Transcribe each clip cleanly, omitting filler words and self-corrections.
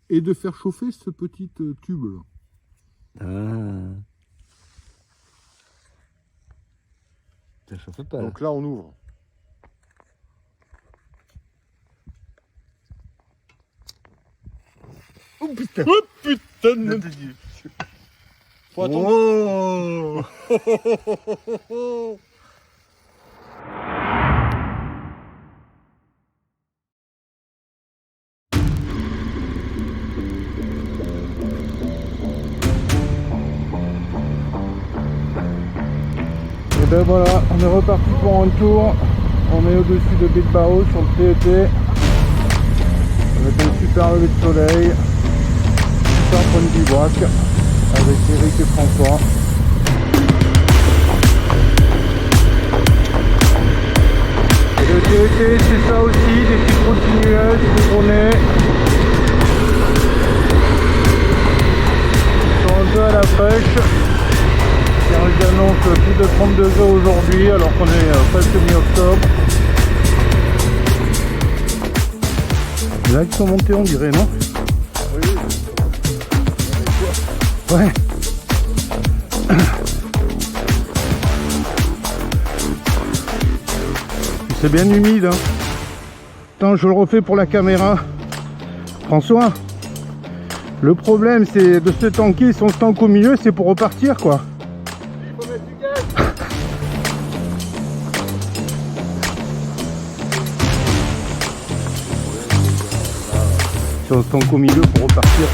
et de faire chauffer ce petit tube là. Ah. Ça chauffe pas. Donc là on ouvre. Oh putain! Oh putain de de Dieu! Faut attendre. Oh. Et ben voilà, on est reparti pour un tour. On est au-dessus de Bilbao sur le TET. Avec un super lever de soleil. Super point de bivouac avec Eric et François. Et le TET c'est ça aussi, des petites continueuses, des journées. Ils sont un peu à la fraîche. Ils annoncent plus de 32 degrés aujourd'hui alors qu'on est presque mi-octobre. Là ils sont montés on dirait, non? Oui. Ouais. C'est bien humide, hein. Attends, je le refais pour la caméra. François, le problème c'est de se tanker, si on se tanque au milieu, c'est pour repartir quoi. Il faut mettre du gaz. Si on se tanque au milieu pour repartir.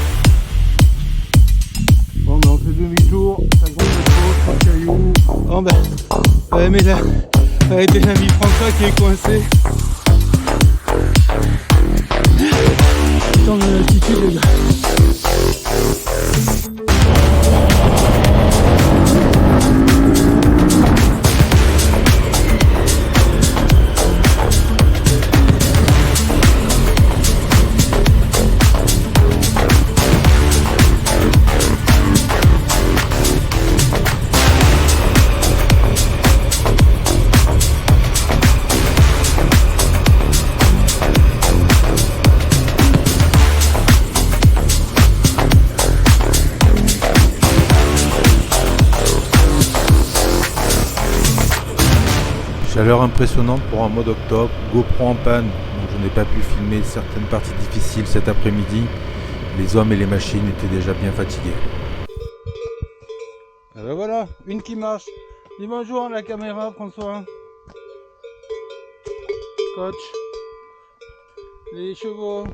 Bon ben on fait demi-tour, 50 mètres, 3 cailloux. Oh ben, ouais, mais là, avec des amis François qui est coincé. Attends, mais l'altitude les gars. Chaleur impressionnante pour un mois d'octobre, GoPro en panne, donc je n'ai pas pu filmer certaines parties difficiles cet après-midi. Les hommes et les machines étaient déjà bien fatigués. Et ben voilà, une qui marche. Dis bonjour à la caméra François. Coach. Les chevaux.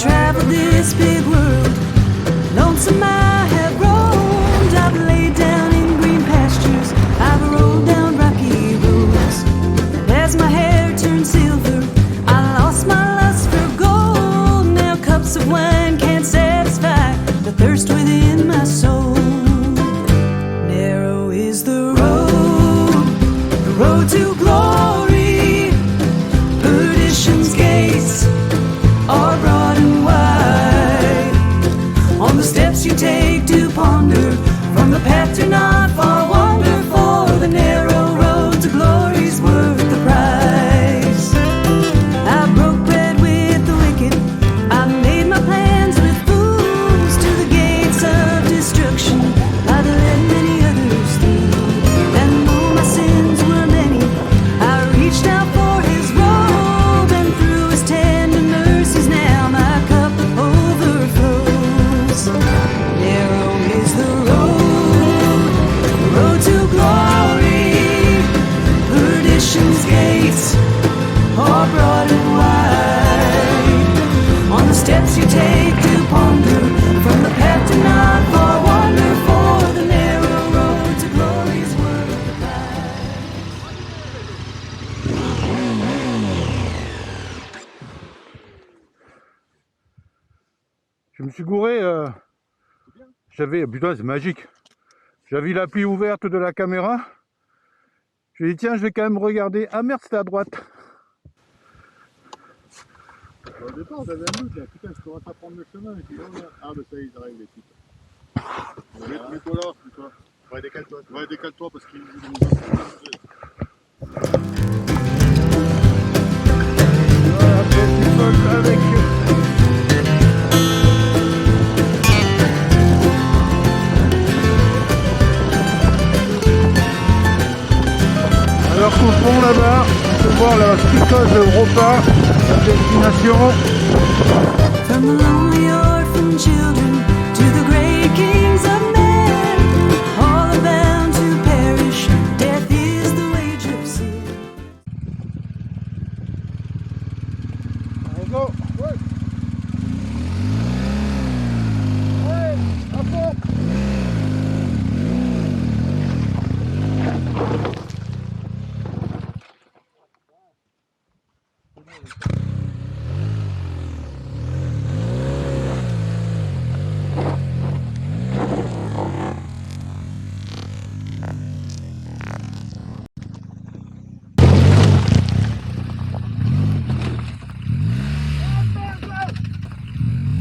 traveled this big world. Lonesome I have roamed. I've laid down in green pastures. I've rolled down rocky roads. And as my hair turned silver, I lost my lust for gold. Now cups of wine can't satisfy the thirst within my soul. Narrow is the road to glory. Perdition's gates are broad and wide. On the steps you take to ponder, from the path to not far wander, for the narrow road to glory's worth the price. I broke bread with the wicked, I made my plans with fools, to the gates of destruction I led many others through. And though my sins were many, I reached out for his robe, and through his tender mercies now my cup overflows. Narrow is the road to glory. Perdition's gates are broad and wide. On the steps you take to ponder, from the path to not far wander, for the narrow road to glory's worth the price. Je me suis gouré, j'avais, putain c'est magique, j'avais l'appli ouverte de la caméra, je dit tiens je vais quand même regarder, ah merde c'était à droite. Au départ, j'avais un doute là, putain, je commence à prendre le chemin. Et puis, oh, là. Ah, bah ça y est, ils arrivent les types. Mets-toi là, mets-toi. Ouais, décale-toi. Ouais, décale-toi parce qu'ils nous ont. Voilà, petit vol avec... Alors qu'au fond là-bas, on peut voir la Picos d'Europa, la destination. From the lonely orphan children to the great kings of men, all are bound to perish. Death is the wage of sin. Allez, go. Ouais. Ouais, à fond.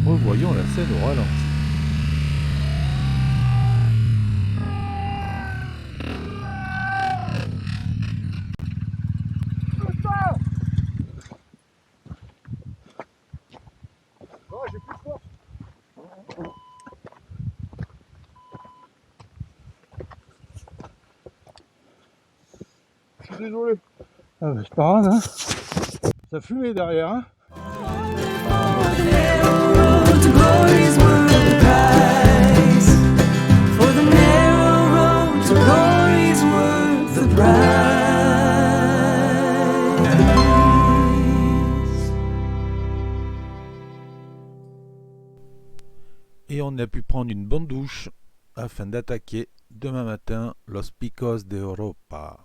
Revoyons la scène au ralenti. Oh, j'ai plus de force. Je suis désolé. Ah bah c'est pas grave hein. Ça fumait derrière hein. For the narrow road to glory's worth the price. For the narrow road to glory's worth the price. Et on a pu prendre une bonne douche afin d'attaquer demain matin Los Picos de Europa.